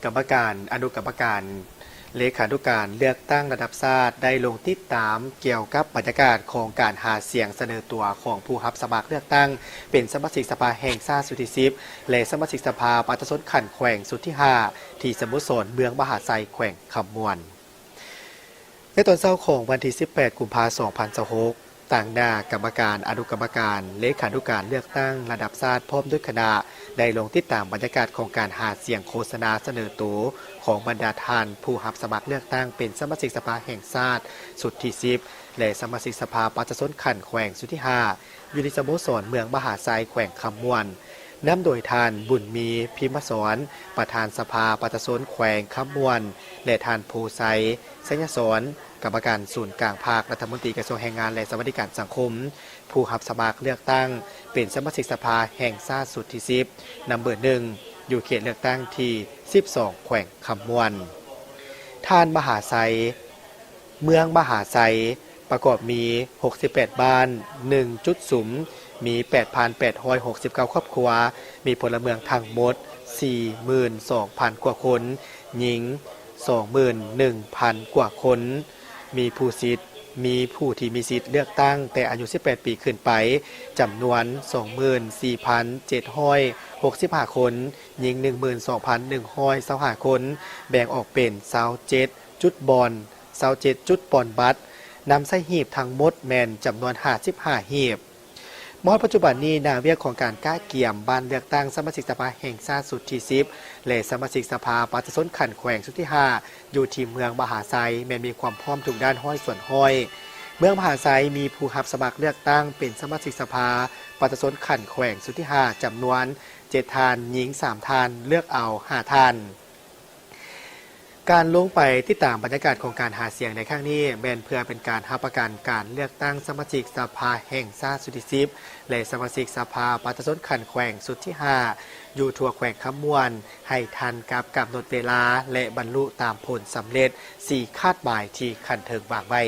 รรมการอนุกรรมการเลขานุการเลือกตั้งระดับชาติได้ลงติดตามเกี่ยวกับบรรยากาศของการหาเสียงเสนอตัวของผู้รับสมัครเลือกตั้งเป็นสมาชิกสภาแห่งชาติสุดที่10และสมาชิกสภาปฏิบัติขันแขวงสุดที่5ที่สโมสรเมืองมหาไซแขวงคำมวนในตอนเช้าของวันที่18 กุมภาพันธ์ 2026ต่างหน้ากรรมการอนุกรรมการเลขานุการเลือกตั้งระดับชาติพร้อมด้วยคณะได้ลงติดตามบรรยากาศของการหาเสียงโฆษณาเสนอตัวของบรรดาท่านผู้รับสมัครเลือกตั้งเป็นสมาชิกสภาแห่งชาติสุดที่10และสมาชิกสภาปฏิบัติขันแขวงสุดที่5อยู่ในสโมสรเมืองมหาไซแขวงคำมวนนำโดยท่านบุญมีพิมพ์สอนประธานสภาปฏิบัติแขวงคำมวนและท่านภูไซสัญญสอนกรรมการศูนย์กลางภาครัฐมนตรีกระทรวงแรงงานและสวัสดิการสังคมผู้รับสมัครเลือกตั้งเป็นสมาชิกสภาแห่งชาติสุดที่10นำเบอร์1อยู่เขตเลือกตั้งที่12แขวงคำมวนท่านมหาไซเมืองมหาไซประกอบมี68บ้าน1จุดสุมมี 8,869 ครอบครัวมีพลเมืองทั้งหมด 42,000 กว่าคนหญิง 21,000 กว่าคนมีผู้ที่มีสิทธิ์เลือกตั้งแต่อายุ18ปีขึ้นไปจำนวน 24,765 คนหญิง 12,125 คนแบ่งออกเป็น27จุดบอล27จุดบอลบัตรนำใส่หีบทั้งหมดแม่นจำนวน55หีบมอดปัจจุบันนี้นาเวียกของการก้าเกี่ยมบ้านเลือกตั้งสมาชิกสภาแห่งชาติสุดที่10และสมาชิกสภาปฏิบัติขันแขวงสุดที่5อยู่ที่เมืองมหาไซแม้มีความพร้อมทุกด้านห้อยส่วนห้อยเมืองมหาไซมีผู้รับสมัครเลือกตั้งเป็นสมาชิกสภาปฏิบัติขันแขวงสุดที่5จำนวน7ท่านหญิง3ท่านเลือกเอา5ท่านการลงไปติดตามบรรยากาศของการหาเสียงในครั้งนี้แม้นเพื่อเป็นการรับประกันการเลือกตั้งสมาชิกสภาแห่งชาติสุดที่10และสมาชิกสภาปฏิบัติขันแขวงสุดที่5อยู่ทั่วแขวงคำมวนให้ทันกับกำหนดเวลาและบรรลุตามผลสำเร็จ4คาดหมายที่คันเทิงวางไว้